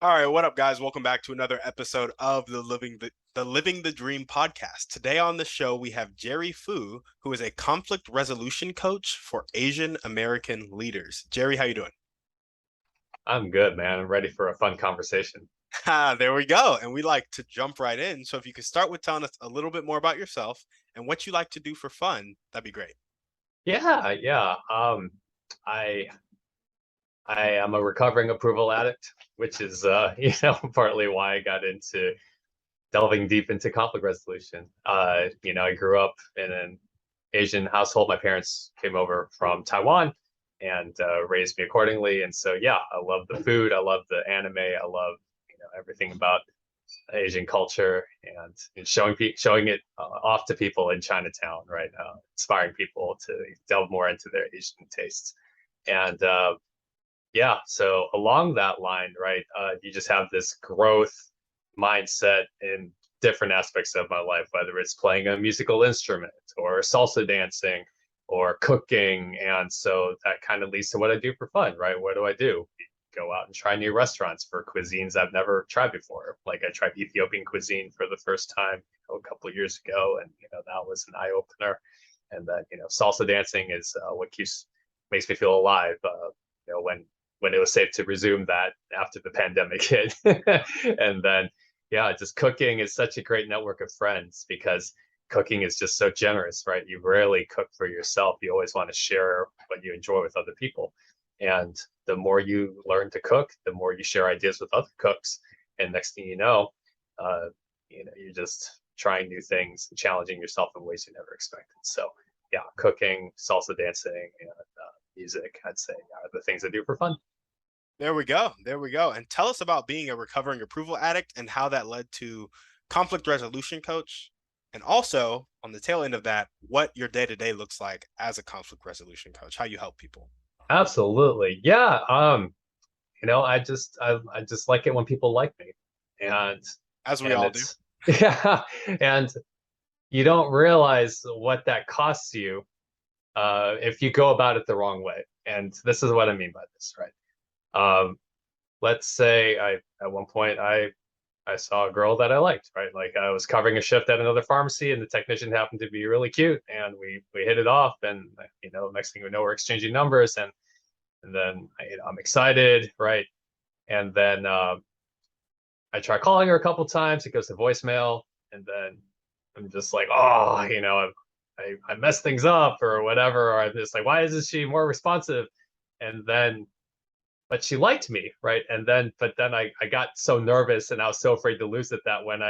All right, what up, guys? Welcome back to another episode of the Living the Dream podcast. Today on the show we have Jerry Fu, who is a conflict resolution coach for Asian American leaders. Jerry, how you doing? I'm good, man. I'm ready for a fun conversation. There we go. And we like to jump right in. So if you could start with telling us a little bit more about yourself and what you like to do for fun, that'd be great. Yeah. I I am a recovering approval addict, which is partly why I got into delving deep into conflict resolution. I grew up in an Asian household. My parents came over from Taiwan and raised me accordingly. And so yeah, I love the food, I love the anime, I love everything about Asian culture and showing it off to people in Chinatown, right? Inspiring people to delve more into their Asian tastes. And yeah, so along that line, right, you just have this growth mindset in different aspects of my life, whether it's playing a musical instrument or salsa dancing or cooking. And so that kind of leads to what I do for fun, right? What do I do? Go out and try new restaurants for cuisines I've never tried before. Like I tried Ethiopian cuisine for the first time a couple of years ago, and that was an eye opener. And then salsa dancing is what keeps makes me feel alive. When it was safe to resume that after the pandemic hit, and then yeah, just cooking is such a great network of friends because cooking is just so generous, right? You rarely cook for yourself. You always want to share what you enjoy with other people. And the more you learn to cook, the more you share ideas with other cooks. And next thing uh, you're just trying new things and challenging yourself in ways you never expected. So yeah, cooking, salsa dancing, and music, I'd say, are the things I do for fun. There we go. There we go. And tell us about being a recovering approval addict and how that led to conflict resolution coach. And also, on the tail end of that, what your day to day looks like as a conflict resolution coach, how you help people, Absolutely. Yeah. I just like it when people like me. And as we and all do. it's yeah, and you don't realize what that costs you if you go about it the wrong way. And this is what I mean by this, right? Um, let's say I at one point I saw a girl that I liked, right? Like I was covering a shift at another pharmacy, and the technician happened to be really cute, and we hit it off, and next thing we know, we're exchanging numbers, and then I'm excited, right? And then I try calling her a couple times, it goes to voicemail, and then I'm just like, oh, I messed things up or whatever, or I'm just like, why isn't she more responsive? And then but she liked me, right? But then I got so nervous and I was so afraid to lose it that when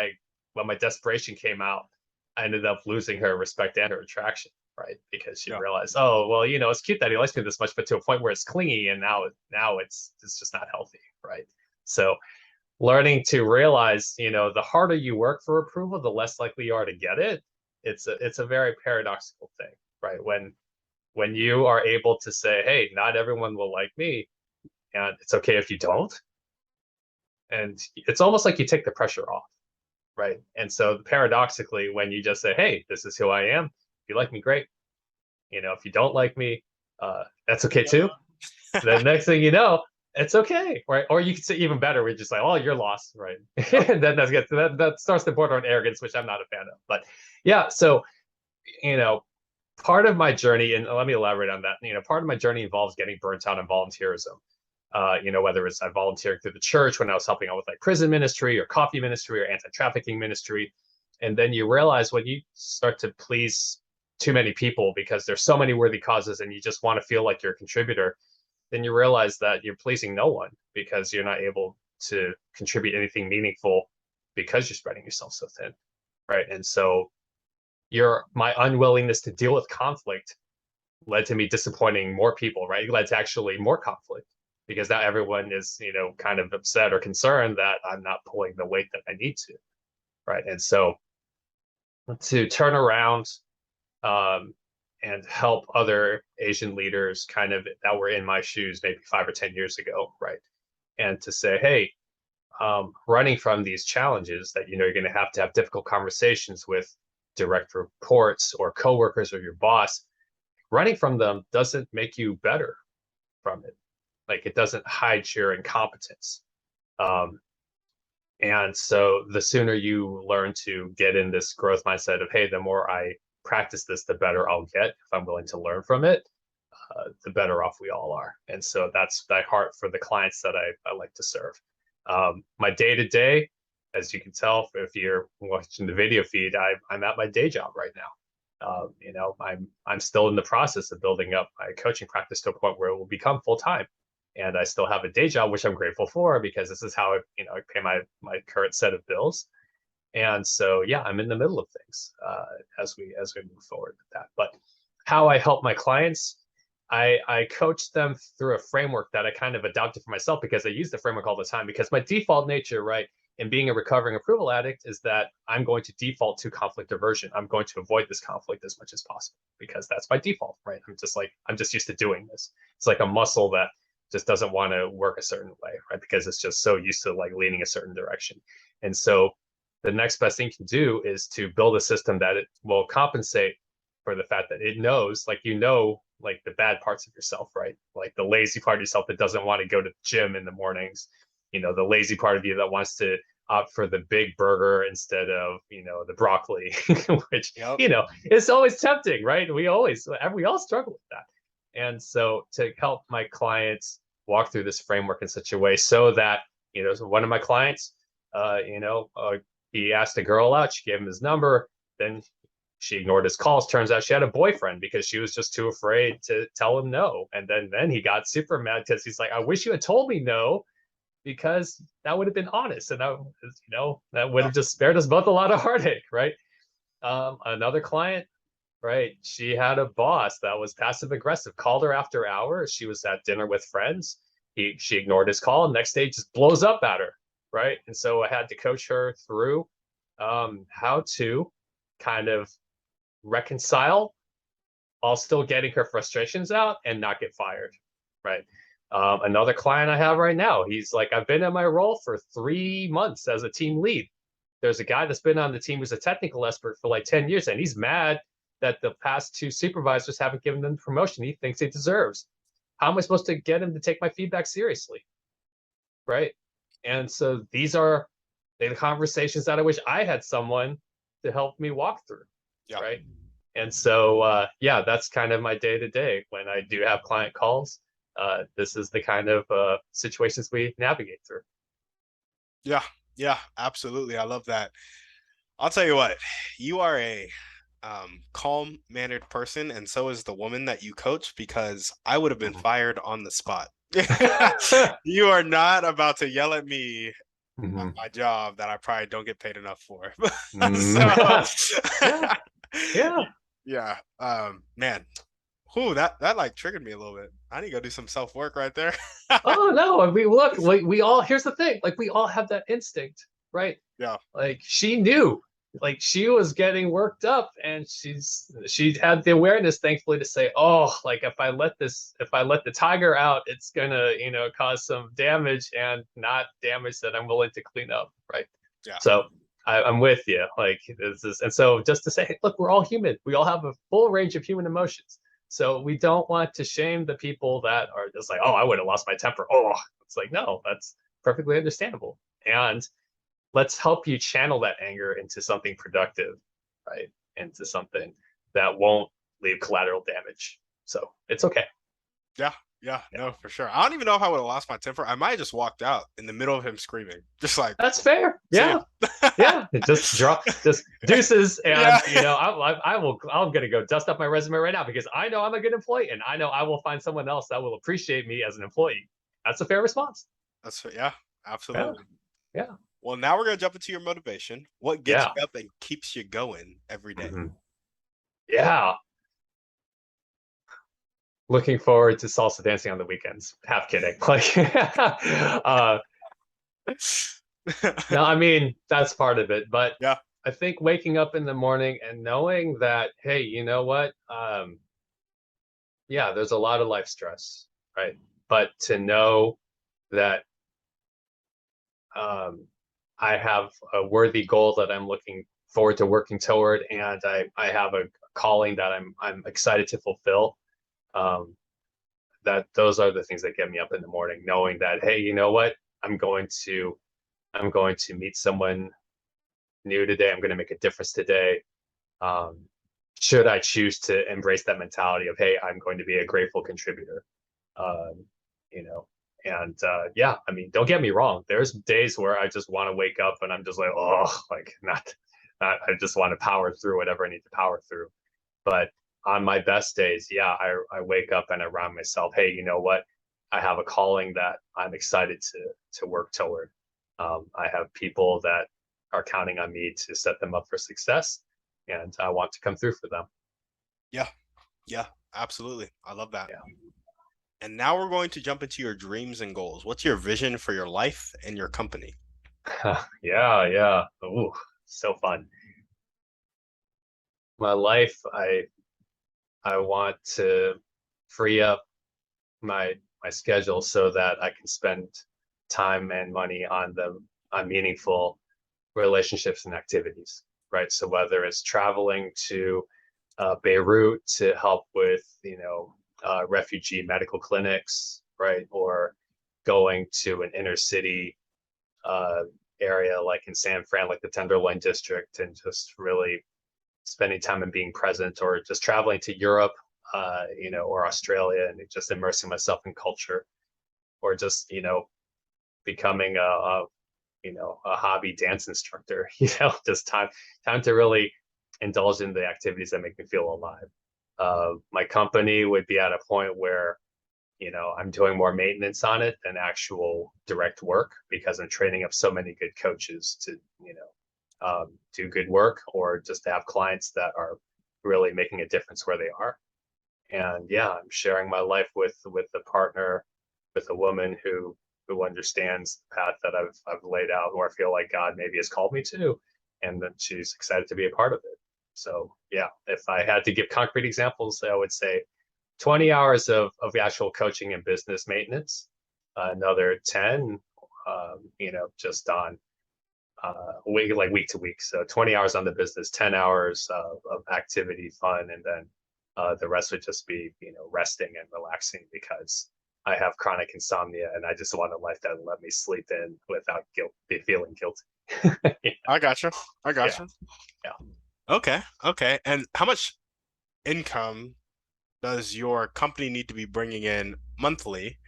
my desperation came out, I ended up losing her respect and her attraction, right? Because she Yeah. realized, oh well, it's cute that he likes me this much, but to a point where it's clingy, and now it's just not healthy, right? So learning to realize, the harder you work for approval, the less likely you are to get it. It's a very paradoxical thing, right? When you are able to say, hey, not everyone will like me, and it's okay if you don't. And it's almost like you take the pressure off, right? And so paradoxically, when you just say, hey, this is who I am, if you like me, great. If you don't like me, that's okay too. The next thing you know, it's okay, right? Or you could say even better, we're just like, oh, you're lost, right? And then that starts to border on arrogance, which I'm not a fan of. But yeah, so you know, part of my journey, and let me elaborate on that. Part of my journey involves getting burnt out on volunteerism. Whether it's I volunteered through the church when I was helping out with like prison ministry or coffee ministry or anti-trafficking ministry. And then you realize when you start to please too many people because there's so many worthy causes and you just want to feel like you're a contributor, then you realize that you're pleasing no one because you're not able to contribute anything meaningful because you're spreading yourself so thin. Right. And so my unwillingness to deal with conflict led to me disappointing more people, right? It led to actually more conflict because now everyone is, kind of upset or concerned that I'm not pulling the weight that I need to, right? And so to turn around um, and help other Asian leaders kind of that were in my shoes maybe 5 or 10 years ago, right? And to say, hey, running from these challenges that you're going to have difficult conversations with direct reports or coworkers or your boss, running from them doesn't make you better from it. Like it doesn't hide your incompetence. And so the sooner you learn to get in this growth mindset of, hey, the more I practice this, the better I'll get if I'm willing to learn from it, the better off we all are. And so that's that heart for the clients that I like to serve. My day to day, as you can tell, if you're watching the video feed, I'm at my day job right now. I'm still in the process of building up my coaching practice to a point where it will become full time, and I still have a day job, which I'm grateful for because this is how I pay my current set of bills. And so yeah, I'm in the middle of things as we move forward with that. But how I help my clients, I coach them through a framework that I kind of adopted for myself because I use the framework all the time. Because my default nature, right, in being a recovering approval addict is that I'm going to default to conflict aversion. I'm going to avoid this conflict as much as possible because that's my default, right? I'm just used to doing this. It's like a muscle that just doesn't want to work a certain way, right? Because it's just so used to like leaning a certain direction. And so the next best thing you can do is to build a system that it will compensate for the fact that it knows, like the bad parts of yourself, right? Like the lazy part of yourself that doesn't want to go to the gym in the mornings, the lazy part of you that wants to opt for the big burger instead of, the broccoli, which, Yep. it's always tempting, right? We all struggle with that. And so to help my clients walk through this framework in such a way so that, so one of my clients, he asked a girl out, she gave him his number, then she ignored his calls. Turns out she had a boyfriend because she was just too afraid to tell him no. And then he got super mad because he's like, I wish you had told me no, because that would have been honest. And that would have just spared us both a lot of heartache, right? Another client, right? She had a boss that was passive aggressive, called her after hours. She was at dinner with friends. She ignored his call. Next day just blows up at her, right? And so I had to coach her through how to kind of reconcile while still getting her frustrations out and not get fired, right? Another client I have right now, he's like, I've been in my role for 3 months as a team lead. There's a guy that's been on the team who's a technical expert for like 10 years, and he's mad that the past 2 supervisors haven't given him the promotion he thinks he deserves. How am I supposed to get him to take my feedback seriously, right? And so these are the conversations that I wish I had someone to help me walk through, right? And so yeah, that's kind of my day to day when I do have client calls. This is the kind of situations we navigate through. Yeah, absolutely. I love that. I'll tell you what, you are a calm mannered person, and so is the woman that you coach, because I would have been fired on the spot. You are not about to yell at me at my job that I probably don't get paid enough for. So, yeah. Man, whew, that like triggered me a little bit. I need to go do some self work right there. Oh no, I mean, look, we all, here's the thing, like we all have that instinct, right? Yeah. Like she knew, like she was getting worked up, and she had the awareness, thankfully, to say, oh, like if I let the tiger out, it's gonna cause some damage, and not damage that I'm willing to clean up, right? Yeah. So I'm with you. Like this is, and so just to say, hey, look, we're all human. We all have a full range of human emotions. So we don't want to shame the people that are just like, oh, I would have lost my temper. Oh, it's like, no, that's perfectly understandable. And let's help you channel that anger into something productive, right? Into something that won't leave collateral damage. So it's okay. Yeah, no, for sure. I don't even know if I would have lost my temper. I might have just walked out in the middle of him screaming, just like, that's fair. Yeah. Yeah. Just deuces. And, I'm going to go dust up my resume right now because I know I'm a good employee, and I know I will find someone else that will appreciate me as an employee. That's a fair response. Yeah, absolutely. Yeah. Well, now we're going to jump into your motivation. What gets you up and keeps you going every day? Yeah. Looking forward to salsa dancing on the weekends. Half kidding. Like, no, I mean, that's part of it. But yeah, I think waking up in the morning and knowing that, hey, you know what? Yeah, there's a lot of life stress, right? But to know that I have a worthy goal that I'm looking forward to working toward, and I have a calling that I'm excited to fulfill. That those are the things that get me up in the morning, knowing that, hey, you know what? I'm going to meet someone new today. I'm going to make a difference today. Um, should I choose to embrace that mentality of, hey, I'm going to be a grateful contributor, um, you know, and yeah, I mean, don't get me wrong. There's days where I just want to wake up and I'm just like, oh, like I just want to power through whatever I need to power through. But on my best days, yeah, I wake up and I remind myself, hey, you know what? I have a calling that I'm excited to work toward. I have people that are counting on me to set them up for success, and I want to come through for them. Yeah. Yeah. Absolutely. I love that. Yeah. And now we're going to jump into your dreams and goals. What's your vision for your life and your company? Yeah, yeah. Ooh, so fun. My life, I want to free up my schedule so that I can spend time and money on meaningful relationships and activities, right? So whether it's traveling to Beirut to help with, refugee medical clinics, right, or going to an inner city uh, area like in San Fran, like the Tenderloin district, and just really spending time and being present, or just traveling to Europe, or Australia, and just immersing myself in culture, or just becoming a hobby dance instructor. Just time to really indulge in the activities that make me feel alive. My company would be at a point where I'm doing more maintenance on it than actual direct work, because I'm training up so many good coaches to do good work, or just to have clients that are really making a difference where they are. And yeah, I'm sharing my life with a partner, with a woman who understands the path that I've laid out, or I feel like God maybe has called me to, and then she's excited to be a part of it. So yeah, if I had to give concrete examples, I would say 20 hours of actual coaching and business maintenance, another 10, just on week to week. So 20 hours on the business, 10 hours of activity, fun, and then the rest would just be, resting and relaxing, because I have chronic insomnia and I just want a life that will let me sleep in without be feeling guilty. Yeah, I gotcha. I yeah, gotcha. yeah. Okay. Okay. And how much income does your company need to be bringing in monthly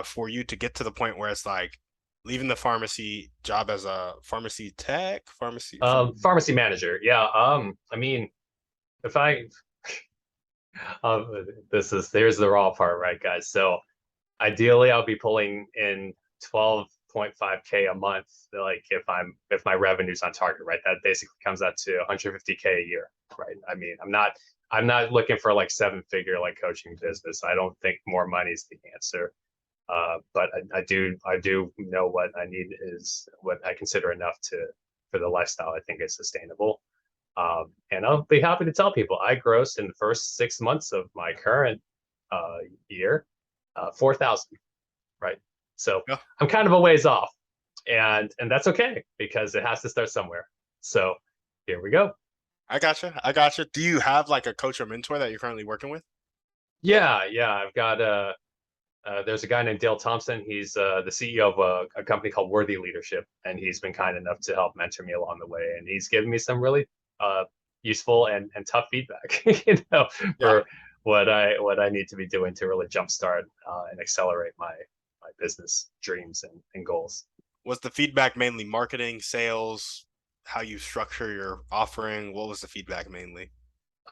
for you to get to the point where it's like leaving the pharmacy job as a pharmacy tech, Pharmacy manager. Yeah. I mean, if I, there's the raw part, right, guys? So ideally, I'll be pulling in 12.5K a month. Like if my revenue's on target, right? That basically comes out to 150K a year, right? I mean, I'm not looking for like 7-figure like coaching business. I don't think more money is the answer. But I do know what I need is what I consider enough for the lifestyle I think is sustainable. And I'll be happy to tell people I grossed in the first 6 months of my current year 4,000, right? So yeah. I'm kind of a ways off, and that's okay, because it has to start somewhere. So here we go. I gotcha. I gotcha. Do you have like a coach or mentor that you're currently working with? Yeah, yeah. I've got there's a guy named Dale Thompson. He's the CEO of a company called Worthy Leadership, and he's been kind enough to help mentor me along the way. And he's given me some really useful and tough feedback, Yeah. for what I need to be doing to really jumpstart and accelerate my business dreams and goals. Was the feedback mainly marketing, sales, how you structure your offering? What was the feedback mainly?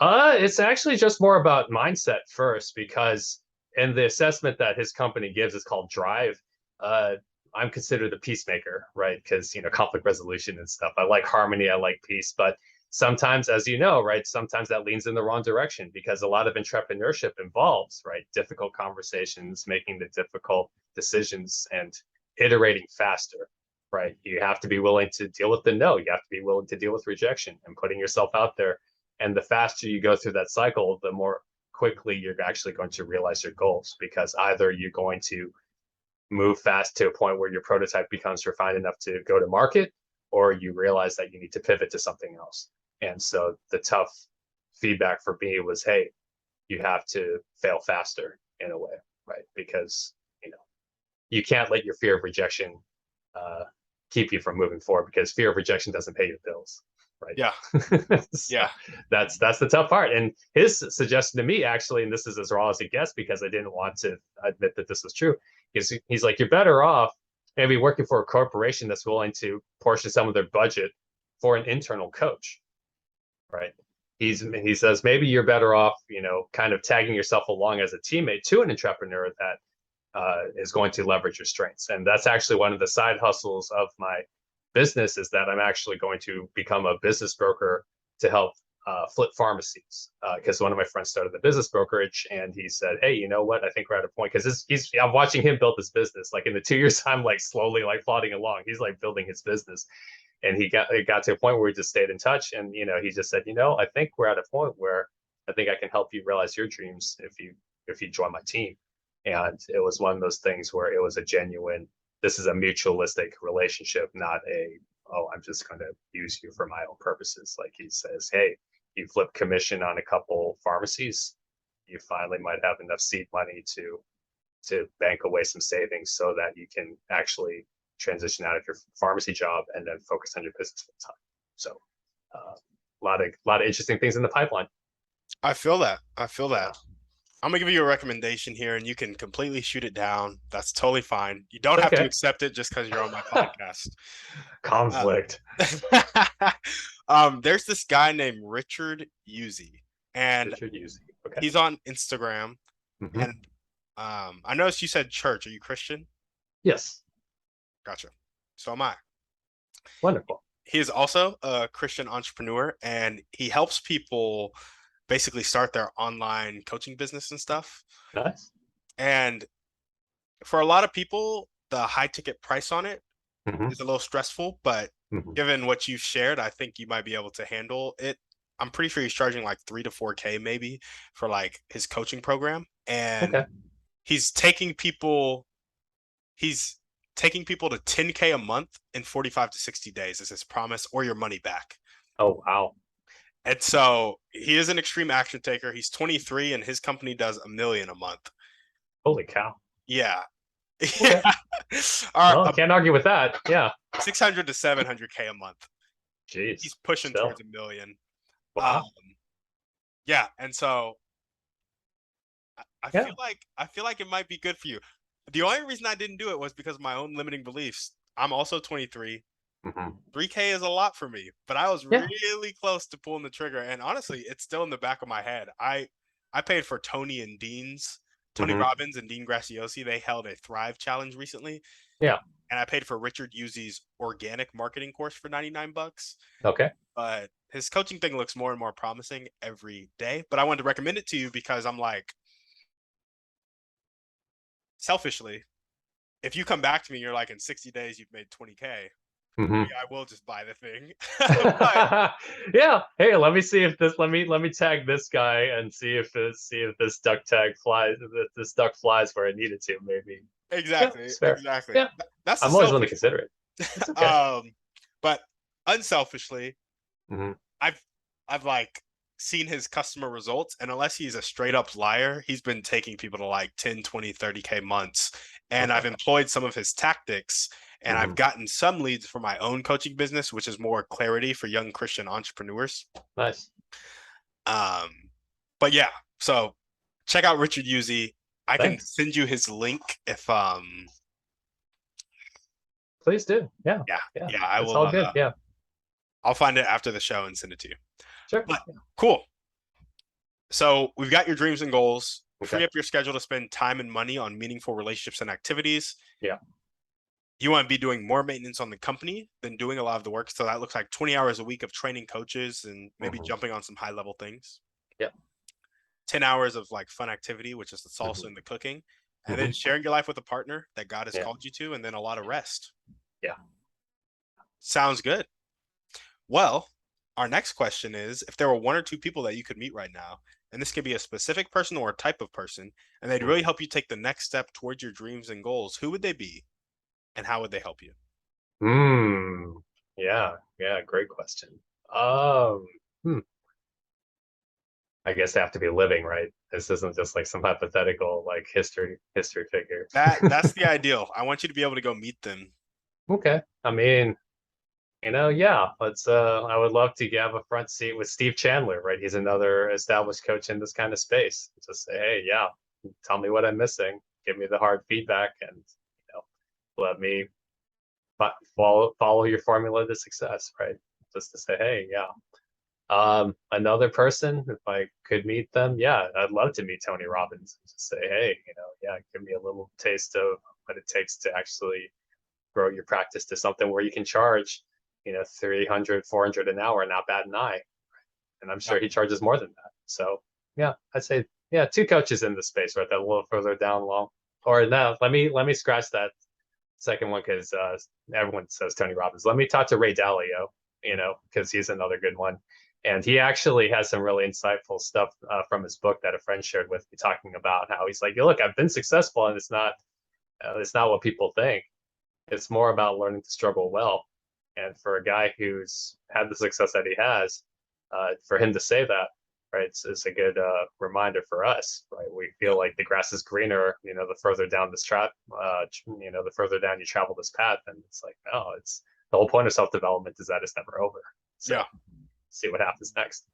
It's actually just more about mindset first, because in the assessment that his company gives is called Drive. Uh, I'm considered the peacemaker, right? Because conflict resolution and stuff. I like harmony, I like peace, but sometimes, as you know, right, sometimes that leans in the wrong direction, because a lot of entrepreneurship involves, right, difficult conversations, making the difficult decisions, and iterating faster. Right. You have to be willing to deal with the no. You have to be willing to deal with rejection and putting yourself out there, and the faster you go through that cycle, the more quickly you're actually going to realize your goals, because either you're going to move fast to a point where your prototype becomes refined enough to go to market, or you realize that you need to pivot to something else. And so the tough feedback for me was, hey, you have to fail faster in a way, right? Because you can't let your fear of rejection keep you from moving forward, because fear of rejection doesn't pay your bills, right? Yeah. So Yeah. that's the tough part. And his suggestion to me, actually, and this is as raw as it gets because I didn't want to admit that this was true, is he's like, you're better off maybe working for a corporation that's willing to portion some of their budget for an internal coach, right? He says maybe you're better off, kind of tagging yourself along as a teammate to an entrepreneur that is going to leverage your strengths. And that's actually one of the side hustles of my business, is that I'm actually going to become a business broker to help flip pharmacies. Because one of my friends started the business brokerage, and he said, "Hey, you know what? I think we're at a point." Because I'm watching him build his business. Like in the 2 years, I'm like slowly like plodding along. He's like building his business, and it got to a point where we just stayed in touch. And he just said, I think we're at a point where I think I can help you realize your dreams if you join my team. And it was one of those things where it was a genuine, this is a mutualistic relationship, not oh, I'm just going to use you for my own purposes. Like he says, hey, you flip commission on a couple pharmacies, you finally might have enough seed money to bank away some savings so that you can actually transition out of your pharmacy job and then focus on your business full time. So a lot of interesting things in the pipeline. I feel that. I feel that. Yeah. I'm gonna give you a recommendation here, and you can completely shoot it down. That's totally fine. You don't have to Okay. accept it just because you're on my podcast. Conflict. There's this guy named Richard Uzi, and Richard Uzi. Okay. he's on Instagram. Mm-hmm. And I noticed you said church. Are you Christian? Yes. Gotcha. So am I. Wonderful. He is also a Christian entrepreneur, and he helps people basically start their online coaching business and stuff. Nice. And for a lot of people, the high ticket price on it Mm-hmm. is a little stressful, but Mm-hmm. given what you've shared, I think you might be able to handle it. I'm pretty sure he's charging like 3 to 4K maybe for like his coaching program. And Okay. he's taking people he's taking people to 10K a month in 45 to 60 days is his promise, or your money back. Oh, wow. And so he is an extreme action taker. He's 23 and his company does $1 million a month. Holy cow. Yeah. Okay. All Well, right, can't argue with that. Yeah. 600 to 700K a month. Jeez. He's pushing Still. towards $1 million. Wow. Yeah, and so I Yeah. feel like it might be good for you. The only reason I didn't do it was because of my own limiting beliefs. I'm also 23. Mm-hmm. 3K is a lot for me, but I was Yeah. really close to pulling the trigger. And honestly, it's still in the back of my head. I paid for Tony Mm-hmm. Robbins and Dean Graciosi. They held a Thrive Challenge recently. Yeah. And I paid for Richard Uzi's organic marketing course for $99. Okay. But his coaching thing looks more and more promising every day. But I wanted to recommend it to you because I'm like, selfishly, if you come back to me, you're like, in 60 days, you've made 20K. Mm-hmm. I will just buy the thing. But, yeah. Hey, let me see if this. Let me tag this guy and see if this duck tag flies. If this duck flies where it needed to. Maybe. Exactly. Yeah, it's fair. Exactly. Yeah. That's I'm always willing to consider it. It's okay. But unselfishly, Mm-hmm. I've like seen his customer results, and unless he's a straight up liar, he's been taking people to like 10, 20, 30K months. And Okay. I've employed some of his tactics, and Mm-hmm. I've gotten some leads for my own coaching business, which is more clarity for young Christian entrepreneurs. Nice. But yeah, so check out Richard Uzi. I can Thanks. send you his link if Please do. Yeah. yeah, Yeah. I It's will all good. Yeah. I'll find it after the show and send it to you. Sure. But cool. So we've got your dreams and goals. Okay. Free up your schedule to spend time and money on meaningful relationships and activities. Yeah. You want to be doing more maintenance on the company than doing a lot of the work. So that looks like 20 hours a week of training coaches and maybe jumping on some high level things. Yeah. 10 hours of like fun activity, which is the salsa and the cooking. And then sharing your life with a partner that God has called you to, and then a lot of rest. Yeah. Sounds good. Well, our next question is, if there were one or two people that you could meet right now, and this could be a specific person or a type of person, and they'd really help you take the next step towards your dreams and goals, who would they be and how would they help you? Yeah. Great question. I guess they have to be living, right? This isn't just like some hypothetical like history figure. That's the ideal. I want you to be able to go meet them. Okay. I mean, yeah, let's I would love to have a front seat with Steve Chandler, right? He's another established coach in this kind of space. Just say, hey, yeah, tell me what I'm missing, give me the hard feedback, and let me follow your formula to success, right? Just to say, hey, yeah. Another person, if I could meet them, yeah, I'd love to meet Tony Robbins. Just say, hey, yeah, give me a little taste of what it takes to actually grow your practice to something where you can charge, 300, 400 an hour, not bat an eye. And I'm sure he charges more than that. So yeah, I'd say, yeah, two coaches in the space, right? That a little further down low. Or no, let me scratch that second one because everyone says Tony Robbins. Let me talk to Ray Dalio, because he's another good one. And he actually has some really insightful stuff from his book that a friend shared with me, talking about how he's like, look, I've been successful, and it's not what people think. It's more about learning to struggle well. And for a guy who's had the success that he has, for him to say that, right, it's a good reminder for us, right? We feel like the grass is greener, the further down this track, the further down you travel this path. And it's like, no, it's the whole point of self-development is that it's never over. So see what happens next.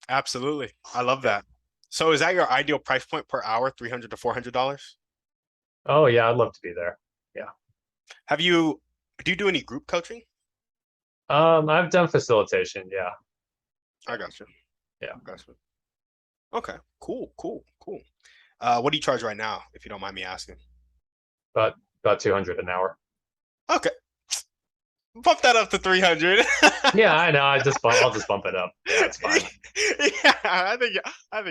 Absolutely. I love that. So is that your ideal price point per hour, $300 to $400? Oh yeah, I'd love to be there. Yeah. Do you do any group coaching? I've done facilitation. Yeah. I got you. Yeah. I got you. Okay. Cool. What do you charge right now, if you don't mind me asking? About 200 an hour. Okay. Bump that up to 300. Yeah, I know. I'll just bump it up. Yeah, it's fine. Yeah, I think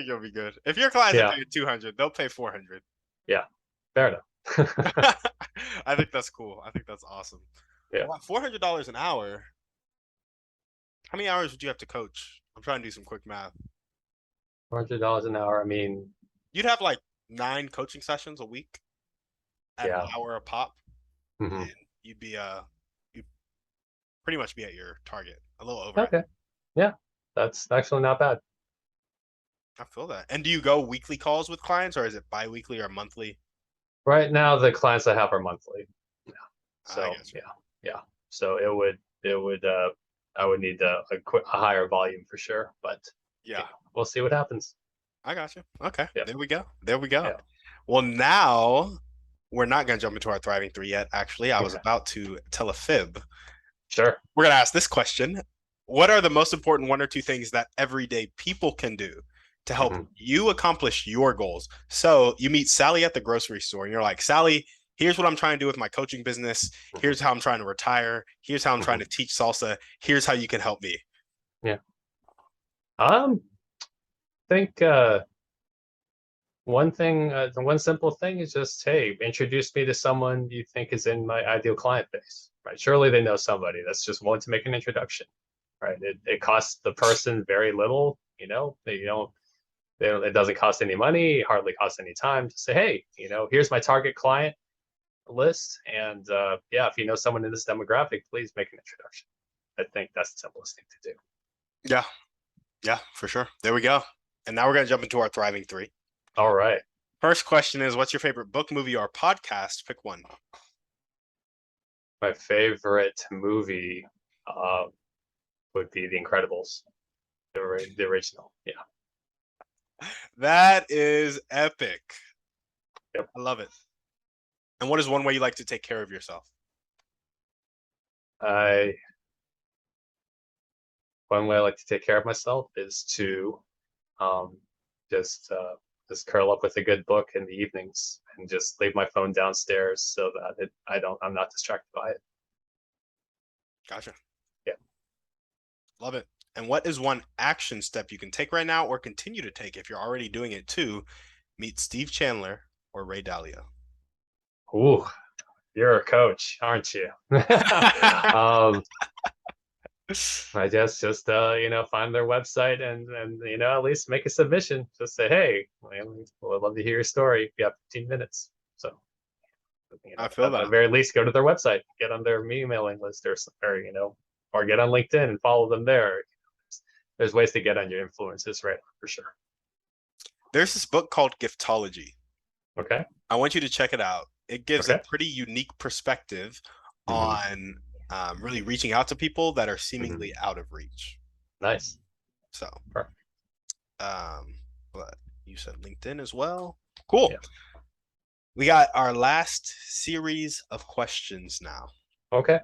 you'll be good. If your clients are paying 200, they'll pay 400. Yeah, fair enough. I think that's cool. I think that's awesome. Yeah. Well, $400 an hour. How many hours would you have to coach? I'm trying to do some quick math. $400 an hour. I mean, you'd have like 9 coaching sessions a week at an hour a pop. Mm-hmm. And you'd pretty much be at your target, a little over. Okay. Yeah, that's actually not bad. I feel that. And do you go weekly calls with clients, or is it bi-weekly or monthly? Right now, the clients I have are monthly. Yeah. So yeah. So it would I would need a higher volume for sure, but yeah, we'll see what happens. I got you. Okay. Yeah. There we go. Yeah. Well, now we're not going to jump into our thriving 3 yet. Actually, I was about to tell a fib. Sure. We're going to ask this question. What are the most important 1 or 2 things that everyday people can do to help you accomplish your goals? So you meet Sally at the grocery store and you're like, Sally, here's what I'm trying to do with my coaching business. Here's how I'm trying to retire. Here's how I'm trying to teach salsa. Here's how you can help me. Yeah. I think one simple thing is just, hey, introduce me to someone you think is in my ideal client base, right? Surely they know somebody that's just willing to make an introduction, right? It costs the person very little, it doesn't cost any money, hardly costs any time to say, hey, here's my target client list. And if you know someone in this demographic, please make an introduction. I think that's the simplest thing to do. Yeah, for sure. There we go. And now we're going to jump into our thriving 3. All right. First question is, what's your favorite book, movie, or podcast? Pick one. My favorite movie would be The Incredibles, the original. Yeah. That is epic. Yep. I love it. And what is one way you like to take care of yourself? One way I like to take care of myself is to just curl up with a good book in the evenings and just leave my phone downstairs so that I'm not distracted by it. Gotcha. Yeah. Love it. And what is one action step you can take right now or continue to take if you're already doing it to meet Steve Chandler or Ray Dalio? Ooh, you're a coach, aren't you? I guess just find their website and at least make a submission. Just say, hey, I'd love to hear your story. You have 15 minutes. So I feel that. At the very least, go to their website, get on their emailing list, or get on LinkedIn and follow them there. There's ways to get on your influences, right? For sure. There's this book called Giftology. Okay. I want you to check it out. It gives a Okay. pretty unique perspective Hmm. on really reaching out to people that are Hmm. seemingly out of reach. Nice. So, Perfect. um, but you said LinkedIn as well. Cool. Yeah. We got our last series of questions now. Okay.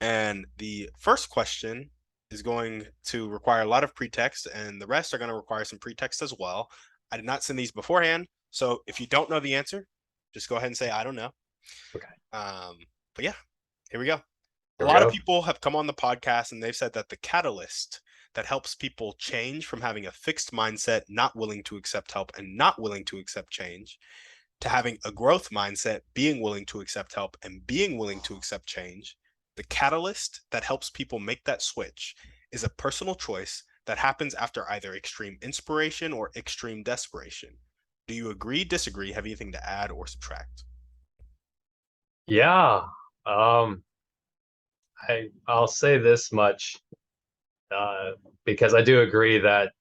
And the first question is going to require a lot of pretext, and the rest are going to require some pretext as well. I did not send these beforehand. So if you don't know the answer, just go ahead and say, I don't know. Okay. But yeah, here we go. A Here we lot of go. people have come on the podcast and they've said that the catalyst that helps people change from having a fixed mindset, not willing to accept help and not willing to accept change, to having a growth mindset, being willing to accept help and being willing to accept change, the catalyst that helps people make that switch is a personal choice that happens after either extreme inspiration or extreme desperation. Do you agree, disagree, have anything to add or subtract? Yeah. Um, I'll say this much, uh, because I do agree that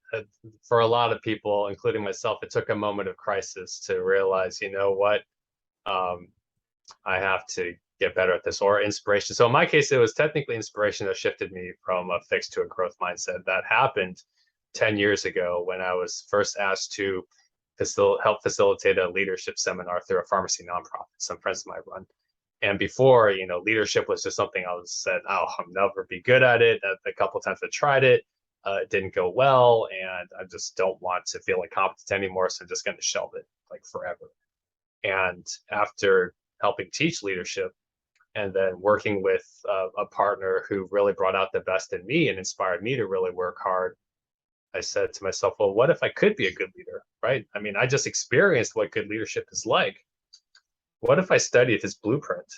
for a lot of people, including myself, it took a moment of crisis to realize, you know what, um, I have to get better at this, or inspiration. So in my case, it was technically inspiration that shifted me from a fixed to a growth mindset. That happened 10 years ago when I was first asked to help facilitate a leadership seminar through a pharmacy nonprofit some friends of mine run. And before, leadership was just something I was said, oh, I'll never be good at it. A couple of times I tried it, it didn't go well, and I just don't want to feel incompetent anymore. So I'm just going to shelve it like forever. And after helping teach leadership and then working with a partner who really brought out the best in me and inspired me to really work hard, I said to myself, well, what if I could be a good leader, right? I mean, I just experienced what good leadership is like. What if I studied his blueprint?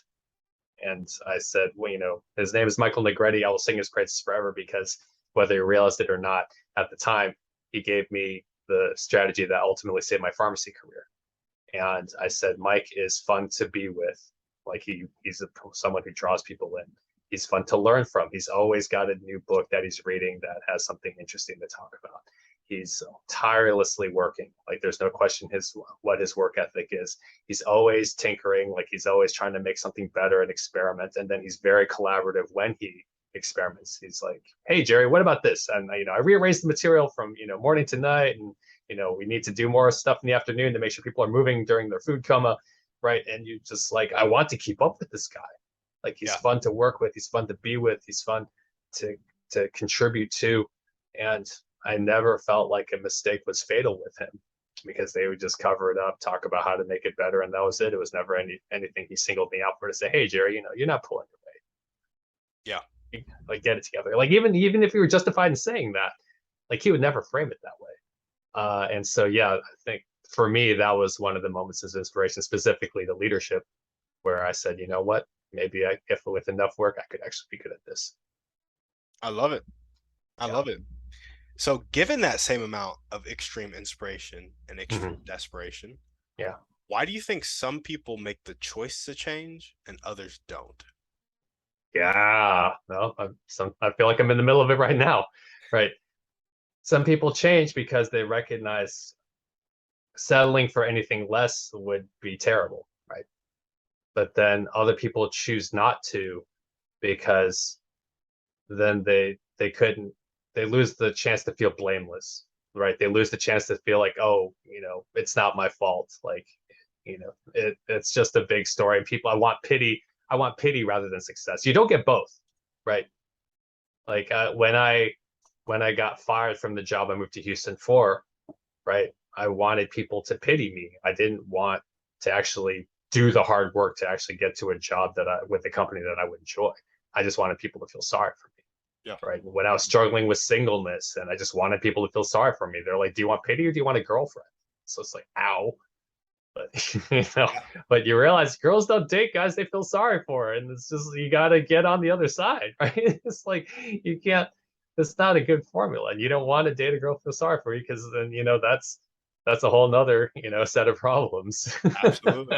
And I said, well, his name is Michael Negretti. I will sing his praises forever because whether he realized it or not at the time, he gave me the strategy that ultimately saved my pharmacy career. And I said, Mike is fun to be with. Like he's someone who draws people in. He's fun to learn from. He's always got a new book that he's reading that has something interesting to talk about. He's tirelessly working. Like there's no question what his work ethic is. He's always tinkering. Like he's always trying to make something better and experiment. And then he's very collaborative when he experiments. He's like, hey Jerry, what about this? And I rearranged the material from morning to night, and we need to do more stuff in the afternoon to make sure people are moving during their food coma, right? And you just like, I want to keep up with this guy. Like he's Yeah. fun to work with, he's fun to be with, he's fun to contribute to. And I never felt like a mistake was fatal with him because they would just cover it up, talk about how to make it better, and that was it. It was never anything he singled me out for to say, hey Jerry, you're not pulling Yeah. your weight. Like get it together. Like even if you were justified in saying that, like he would never frame it that way. And so, yeah, I think for me, that was one of the moments of inspiration, specifically to leadership, where I said, you know what, maybe if with enough work, I could actually be good at this. I love it. I Yeah. love it. So, given that same amount of extreme inspiration and extreme Mm-hmm. desperation, Yeah. why do you think some people make the choice to change and others don't? Yeah. No, I feel like I'm in the middle of it right now. Right. Some people change because they recognize settling for anything less would be terrible. Right. But then other people choose not to because then they couldn't they lose the chance to feel blameless, right? They lose the chance to feel like, oh, it's not my fault. Like, it's just a big story. People, I want pity rather than success. You don't get both, right? Like when I got fired from the job I moved to Houston for, right? I wanted people to pity me. I didn't want to actually do the hard work to actually get to a job with a company that I would enjoy. I just wanted people to feel sorry for me, Yeah. right? When I was struggling with singleness and I just wanted people to feel sorry for me, they're like, do you want pity or do you want a girlfriend? So it's like, ow. But Yeah. but you realize girls don't date guys they feel sorry for, and it's just you got to get on the other side, right? It's like you can't. It's not a good formula. You don't want to date a girl feel sorry for you because then that's a whole nother set of problems. Absolutely.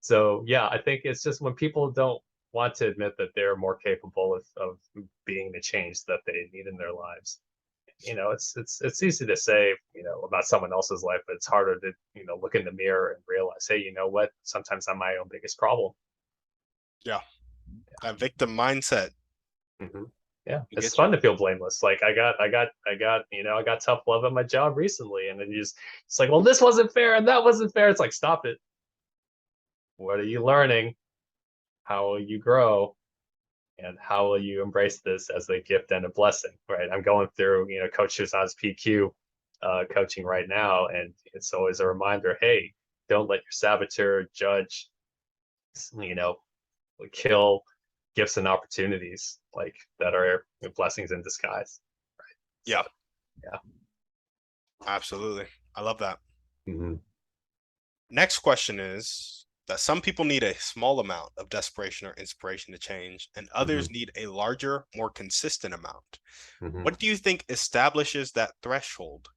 So yeah, I think it's just when people don't want to admit that they're more capable of being the change that they need in their lives. it's easy to say, about someone else's life, but it's harder to, look in the mirror and realize, hey, you know what? Sometimes I'm my own biggest problem. Yeah. That victim mindset. Mm-hmm. Yeah, You it's get you. fun to feel blameless. Like I got tough love at my job recently, and then it's like, well, this wasn't fair and that wasn't fair. It's like, stop it. What are you learning? How will you grow? And how will you embrace this as a gift and a blessing? Right. I'm going through, Coach Shazad's PQ coaching right now, and it's always a reminder, hey, don't let your saboteur judge, you know, kill gifts and opportunities like that are blessings in disguise. Right. So Yeah, yeah. absolutely. I love that. Mm-hmm. Next question is that some people need a small amount of desperation or inspiration to change, and Mm-hmm. others need a larger, more consistent amount. Mm-hmm. What do you think establishes that threshold,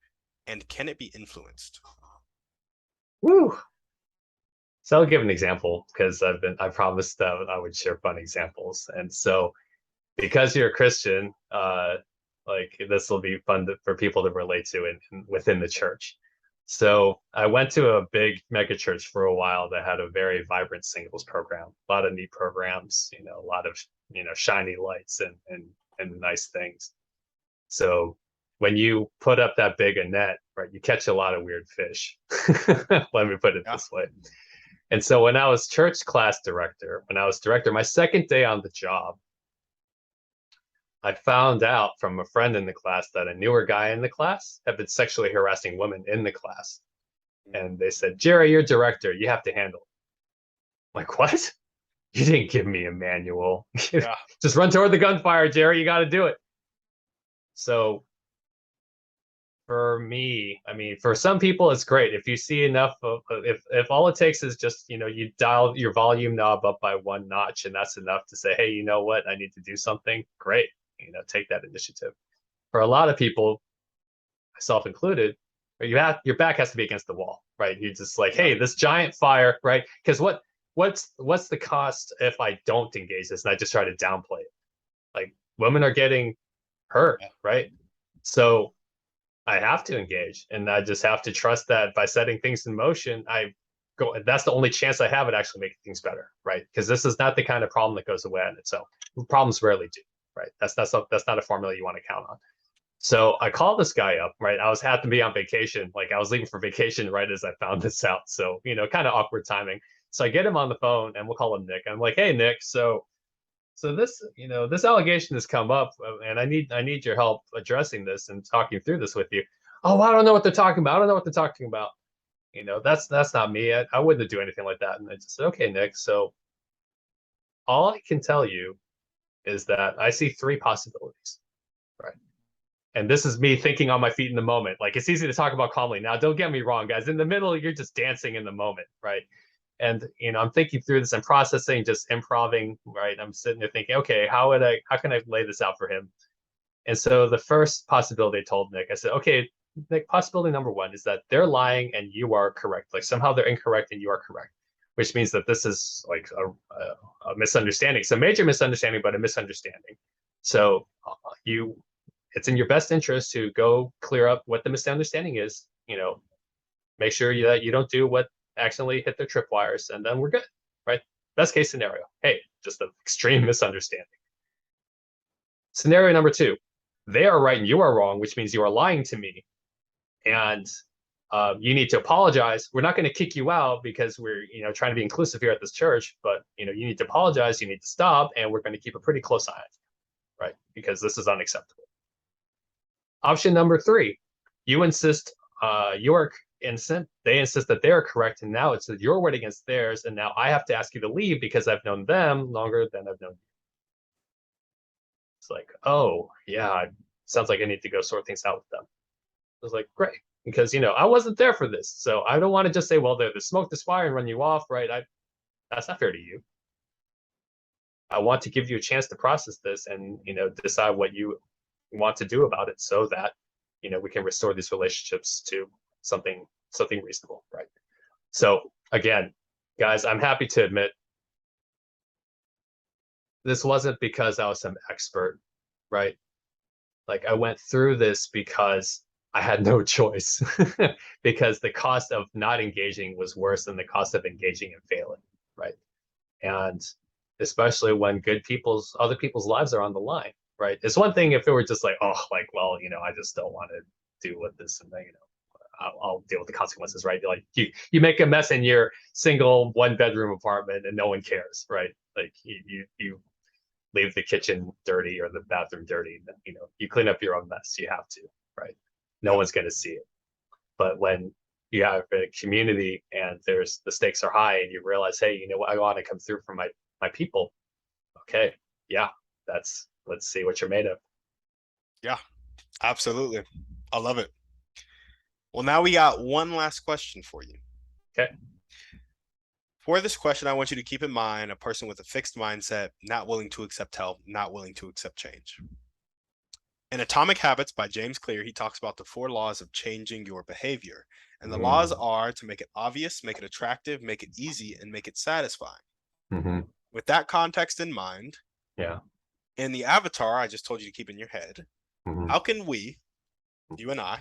and can it be influenced? Woo. So I'll give an example because I promised that I would share fun examples. And so because you're a Christian, like this will be fun for people to relate to within the church. So I went to a big mega church for a while that had a very vibrant singles program, a lot of neat programs, a lot of shiny lights and nice things. So when you put up that big a net, right, you catch a lot of weird fish. Let me put it Yeah. this way. And so when I was church class director, when I was director, my second day on the job, I found out from a friend in the class that a newer guy in the class had been sexually harassing women in the class. And they said, Jerry, you're director. You have to handle it. I'm like, what? You didn't give me a manual. Yeah. Just run toward the gunfire, Jerry. You got to do it. So for me, I mean, for some people, it's great. If you see enough of, if all it takes is just, you dial your volume knob up by one notch, and that's enough to say, hey, you know what? I need to do something. Great. Take that initiative. For a lot of people, myself included, your back has to be against the wall, right? You're just like, Yeah. hey, this giant fire, right? Because what's the cost if I don't engage this and I just try to downplay it? Like women are getting hurt, Yeah. right? So I have to engage, and I just have to trust that by setting things in motion, that's the only chance I have at actually making things better, right? Because this is not the kind of problem that goes away on itself. Problems rarely do, right? That's not a formula you want to count on. So I called this guy up, right? Had to be on vacation, like I was leaving for vacation right as I found this out. So kind of awkward timing. So I get him on the phone, and we'll call him Nick. I'm like, hey Nick, so this this allegation has come up, and I need your help addressing this and talking through this with you. Oh, I don't know what they're talking about. I don't know what they're talking about. That's not me. I wouldn't do anything like that. And I just said, okay, Nick. So all I can tell you is that I see three possibilities, right? And this is me thinking on my feet in the moment. Like it's easy to talk about calmly. Now, don't get me wrong, guys. In the middle, you're just dancing in the moment, right? And I'm thinking through this, I'm processing, just improving, right? I'm sitting there thinking, okay, how can I lay this out for him? And so the first possibility I told Nick, I said, okay, Nick, possibility number one is that they're lying and you are correct. Like somehow they're incorrect and you are correct, which means that this is like a misunderstanding. It's a major misunderstanding, but a misunderstanding. So you, it's in your best interest to go clear up what the misunderstanding is. Make sure that you don't do what accidentally hit the tripwires, and then we're good, right? Best case scenario, hey, just an extreme misunderstanding. Scenario number two, they are right and you are wrong, which means you are lying to me, and you need to apologize. We're not going to kick you out because we're trying to be inclusive here at this church, but you need to apologize. You need to stop, and we're going to keep a pretty close eye on you, right? Because this is unacceptable. Option number three, you insist you're innocent. They insist that they're correct, and now it's your word against theirs, and now I have to ask you to leave because I've known them longer than I've known you. It's like, oh yeah, sounds like I need to go sort things out with them. I was like, great, because I wasn't there for this, so I don't want to just say, well, the smoke, this fire, and run you off, right? That's not fair to you. I want to give you a chance to process this and decide what you want to do about it, so that we can restore these relationships to something reasonable, right? So again, guys, I'm happy to admit this wasn't because I was some expert, right? Like I went through this because I had no choice because the cost of not engaging was worse than the cost of engaging and failing, right? And especially when other people's lives are on the line, right? It's one thing if it were just like, oh, like, well, I just don't want to do with this, and then, I'll deal with the consequences, right? Like you make a mess in your single 1 bedroom apartment and no one cares, right? Like you leave the kitchen dirty or the bathroom dirty, you clean up your own mess. You have to, right? No Yep. one's going to see it. But when you have a community and the stakes are high and you realize, hey, you know what, I want to come through for my people. Okay, yeah, let's see what you're made of. Yeah, absolutely. I love it. Well, now we got one last question for you. Okay. For this question, I want you to keep in mind a person with a fixed mindset, not willing to accept help, not willing to accept change. In Atomic Habits by James Clear, he talks about the 4 laws of changing your behavior. And the laws are to make it obvious, make it attractive, make it easy, and make it satisfying. Mm-hmm. With that context in mind, Yeah. in the avatar I just told you to keep in your head, Mm-hmm. how can we, you and I,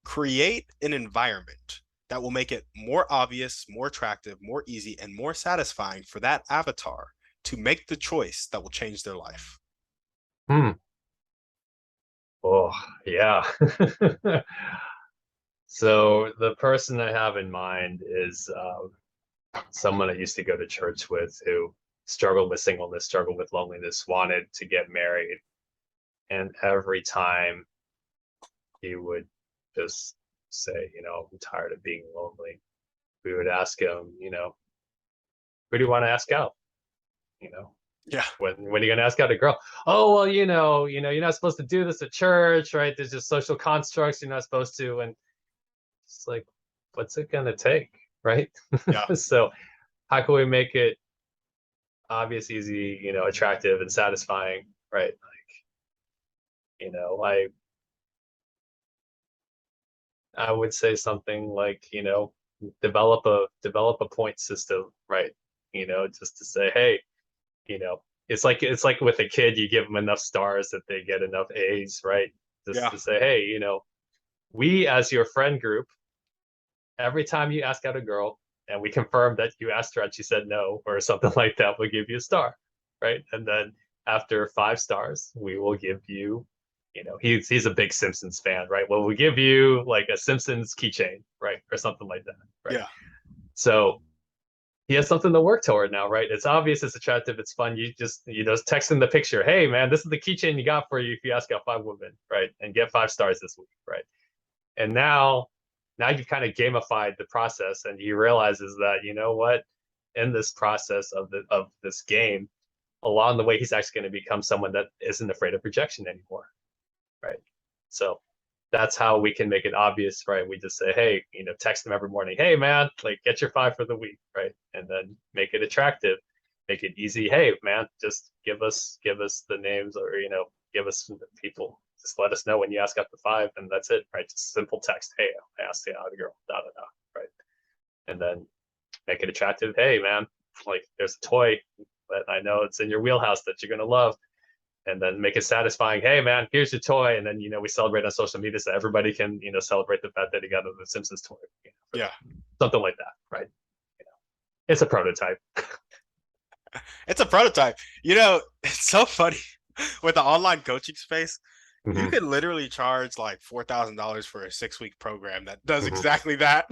create an environment that will make it more obvious, more attractive, more easy, and more satisfying for that avatar to make the choice that will change their life? Hmm. Oh, yeah. So the person I have in mind is someone I used to go to church with who struggled with singleness, struggled with loneliness, wanted to get married. And every time he would just say, I'm tired of being lonely, we would ask him, who do you want to ask out? You know, Yeah. when are you gonna ask out a girl? Oh, well, you're not supposed to do this at church, right? There's just social constructs you're not supposed to. And it's like, what's it gonna take? Right. Yeah. So how can we make it obvious, easy, attractive and satisfying, right? Like, I would say something like, develop a point system, right? Just to say, hey, you know, it's like with a kid, you give them enough stars that they get enough A's, right? Just Yeah. to say, hey, we as your friend group, every time you ask out a girl and we confirm that you asked her and she said no or something like that, we'll give you a star, right? And then after 5 stars, we will give you, he's a big Simpsons fan, right? Well, we give you like a Simpsons keychain, right, or something like that, right? Yeah. So he has something to work toward now, right? It's obvious, it's attractive, it's fun. You just text him the picture. Hey, man, this is the keychain you got for you if you ask out 5 women, right? And get 5 stars this week, right? And now you've kind of gamified the process, and he realizes that what, in this process of this game, along the way, he's actually going to become someone that isn't afraid of rejection anymore, right? So that's how we can make it obvious, right? We just say, hey, text them every morning, hey man, like get your 5 for the week, right? And then make it attractive, make it easy. Hey man, just give us the names, or give us the people. Just let us know when you ask out the 5, and that's it, right? Just simple text, hey, I asked you out a girl, da da da, right? And then make it attractive. Hey man, like there's a toy that I know it's in your wheelhouse that you're gonna love, and then make it satisfying. Hey man, here's your toy, and then we celebrate on social media so everybody can celebrate the fact that he got the Simpsons toy. Yeah. Something like that, right? It's a prototype. It's a prototype. It's so funny with the online coaching space. You Mm-hmm. could literally charge like $4,000 for a 6-week program that does Mm-hmm. exactly that.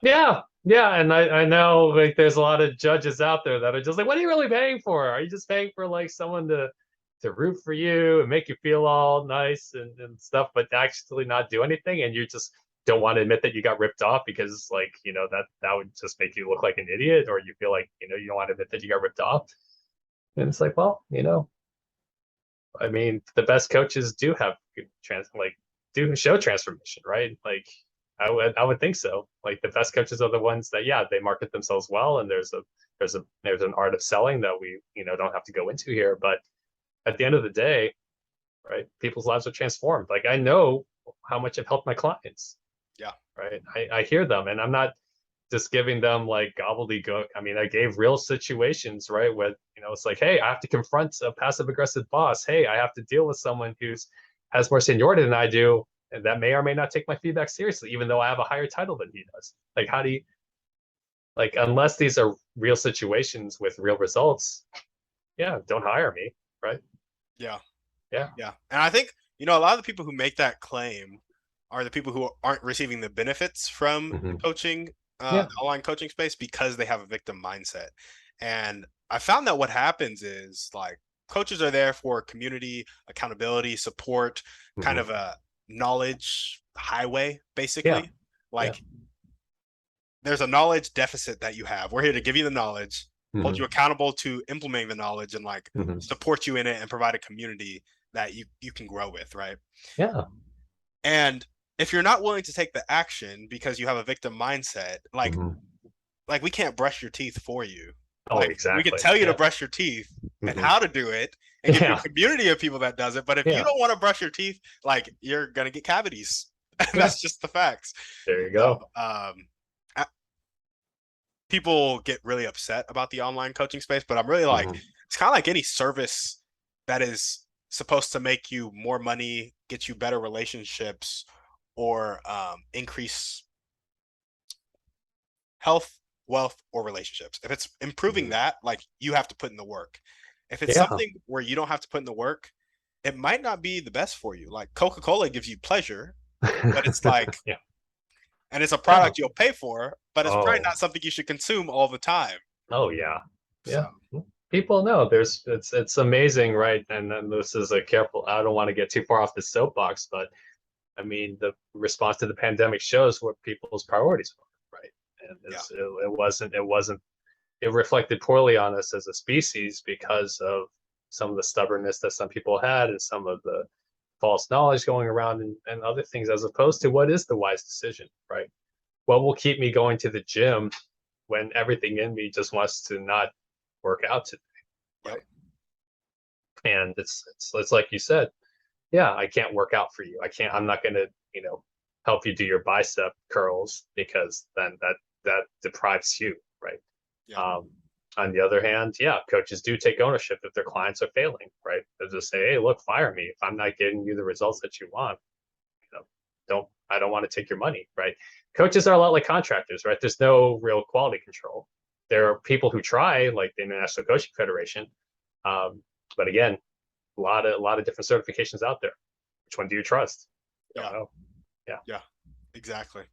Yeah, yeah, and I know like there's a lot of judges out there that are just like, what are you really paying for? Are you just paying for like someone to root for you and make you feel all nice and stuff, but actually not do anything, and you just don't want to admit that you got ripped off because like that would just make you look like an idiot, or you feel like you don't want to admit that you got ripped off, and it's like, well, I mean, the best coaches do have good do show transformation, right? Like I would think so. Like the best coaches are the ones that, yeah, they market themselves well, and there's an art of selling that we don't have to go into here. But at the end of the day, right, people's lives are transformed. Like I know how much I've helped my clients. Yeah. Right. I hear them, and I'm not just giving them like gobbledygook. I mean, I gave real situations, right? Where, it's like, hey, I have to confront a passive aggressive boss. Hey, I have to deal with someone who's has more seniority than I do, and that may or may not take my feedback seriously, even though I have a higher title than he does. Like, how do you, like, unless these are real situations with real results, yeah, don't hire me, right? Yeah. Yeah. Yeah. And I think, a lot of the people who make that claim are the people who aren't receiving the benefits from the Mm-hmm. coaching, Yeah. the online coaching space because they have a victim mindset. And I found that what happens is like coaches are there for community, accountability, support, kind Mm-hmm. of a knowledge highway, Yeah. basically. Yeah. Like there's a knowledge deficit that you have. We're here to give you the knowledge, hold Mm-hmm. you accountable to implementing the knowledge and like Mm-hmm. support you in it and provide a community that you can grow with, right? Yeah. And if you're not willing to take the action because you have a victim mindset, Mm-hmm. like we can't brush your teeth for you. Oh, Like we could exactly. tell you to Yeah. brush your teeth and Mm-hmm. how to do it and give you Yeah. a community of people that does it. But if you Yeah. don't want to brush your teeth, like you're gonna get cavities. And Yeah. that's just the facts. There you So go. people get really upset about the online coaching space, but I'm really like, Mm-hmm. it's kind of like any service that is supposed to make you more money, get you better relationships, or increase health, wealth, or relationships. If it's improving Mm-hmm. that, like you have to put in the work. If it's Yeah. something where you don't have to put in the work, it might not be the best for you. Like Coca-Cola gives you pleasure, but it's like, Yeah. and it's a Yeah. product you'll pay for, but it's probably Oh. not something you should consume all the time. Oh yeah. So Yeah. People know it's amazing, right? And then this is a careful, I don't want to get too far off the soapbox, but I mean the response to the pandemic shows what people's priorities were, right? And yeah, it reflected poorly on us as a species because of some of the stubbornness that some people had and some of the false knowledge going around and other things, as opposed to what is the wise decision, right? What will keep me going to the gym when everything in me just wants to not work out today, yep, right? And it's like you said, yeah, I can't work out for you. I'm not going to, help you do your bicep curls because then that deprives you, right? yeah, Um, on the other hand, yeah, coaches do take ownership if their clients are failing, right? They'll just say, hey, look, fire me if I'm not getting you the results that you want. You know, I don't want to take your money, right? Coaches are a lot like contractors, right? There's no real quality control. There are people who try, like the International Coaching Federation, but again, a lot of different certifications out there. Which one do you trust? I yeah, don't know. Yeah. yeah, exactly.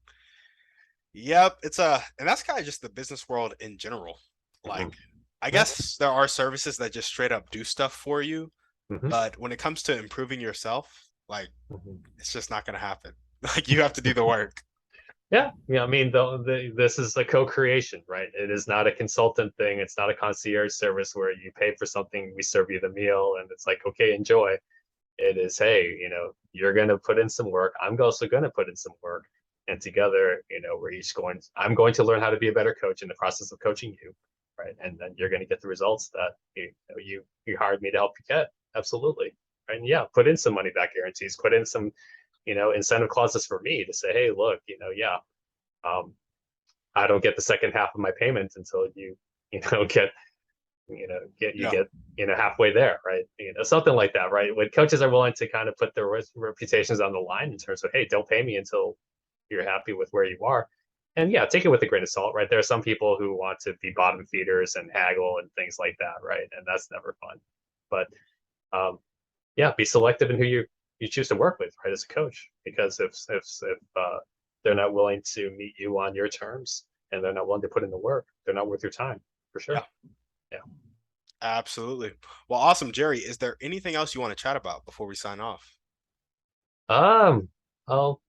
Yep, and that's kind of just the business world in general. Like, Mm-hmm. I Yeah. guess there are services that just straight up do stuff for you, Mm-hmm. but when it comes to improving yourself, like, Mm-hmm. it's just not gonna happen. Like, you have to do the work. Yeah, yeah. I mean, this is a co-creation, right? It is not a consultant thing. It's not a concierge service where you pay for something, we serve you the meal, and it's like, okay, enjoy. It is, hey, you're going to put in some work. I'm also going to put in some work, and together, we're each going. I'm going to learn how to be a better coach in the process of coaching you, right? And then you're going to get the results that you hired me to help you get. Absolutely, right? And yeah, put in some money back guarantees. Put in some incentive clauses for me to say, hey, look, yeah, um, I don't get the second half of my payment until get Yeah, get halfway there, right? Something like that, right? When coaches are willing to kind of put their reputations on the line in terms of, hey, don't pay me until you're happy with where you are. And yeah, take it with a grain of salt, right? There are some people who want to be bottom feeders and haggle and things like that, right? And that's never fun. But yeah, be selective in who you choose to work with, right, as a coach, because if they're not willing to meet you on your terms and they're not willing to put in the work, they're not worth your time for yeah, sure. Yeah. absolutely. Well, awesome, Jerry. Is there anything else you want to chat about before we sign off? Um, I'll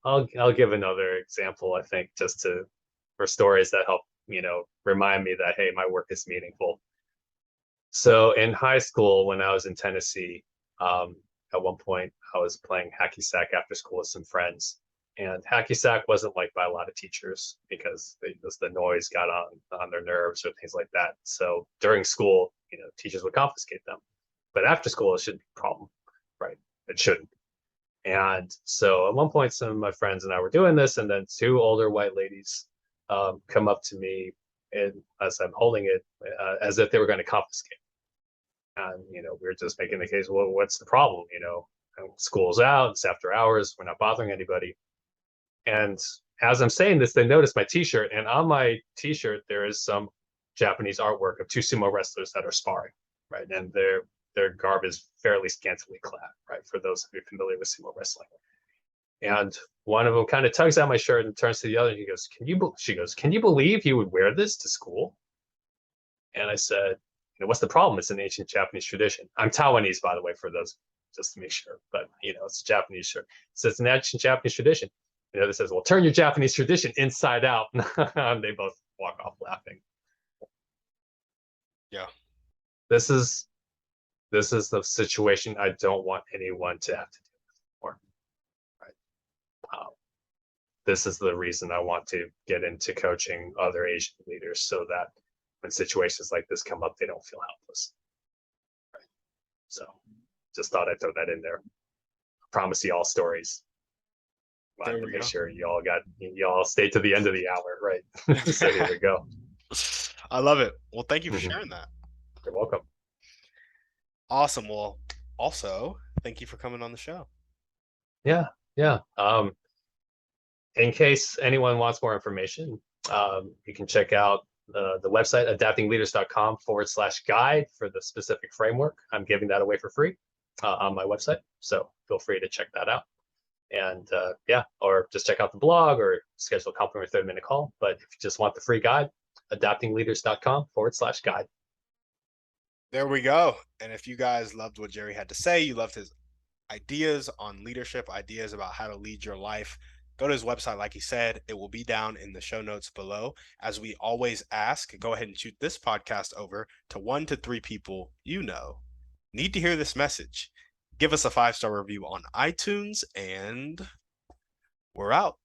give another example, I think, just to for stories that help, remind me that hey, my work is meaningful. So in high school, when I was in Tennessee, um, at one point I was playing hacky sack after school with some friends. And hacky sack wasn't liked by a lot of teachers because the noise got on their nerves or things like that. So during school, teachers would confiscate them. But after school, it shouldn't be a problem, right? It shouldn't. And so at one point, some of my friends and I were doing this, and then two older white ladies come up to me and as I'm holding it, as if they were going to confiscate. And we're just making the case. Well, what's the problem? School's out. It's after hours. We're not bothering anybody. And as I'm saying this, they notice my T-shirt, and on my T-shirt there is some Japanese artwork of two sumo wrestlers that are sparring, right? And their garb is fairly scantily clad, right? For those of you familiar with sumo wrestling. And one of them kind of tugs at my shirt and turns to the other, and she goes, "Can you believe you would wear this to school?" And I said, "What's the problem? It's an ancient Japanese tradition." I'm Taiwanese, by the way, for those, just to make sure. But it's a Japanese shirt. It says it's an ancient Japanese tradition. The other says, "Well, turn your Japanese tradition inside out." And they both walk off laughing. Yeah. This is the situation I don't want anyone to have to deal with anymore. Right. This is the reason I want to get into coaching other Asian leaders, so that when situations like this come up, they don't feel helpless. Right. So just thought I'd throw that in there. I promise you all stories. Wanted to make sure y'all stayed to the end of the hour, right? So here we go. I love it. Well, thank you for sharing that. You're welcome. Awesome. Well, also, thank you for coming on the show. Yeah. In case anyone wants more information, you can check out the website, adaptingleaders.com/guide for the specific framework. I'm giving that away for free on my website, so feel free to check that out. And or just check out the blog or schedule a complimentary 30-minute call. But if you just want the free guide, adaptingleaders.com/guide. There we go. And if you guys loved what Jerry had to say, you loved his ideas on leadership, ideas about how to lead your life, go to his website. Like he said, it will be down in the show notes below. As we always ask, go ahead and shoot this podcast over to 1 to 3 people need to hear this message. Give us a 5-star review on iTunes, and we're out.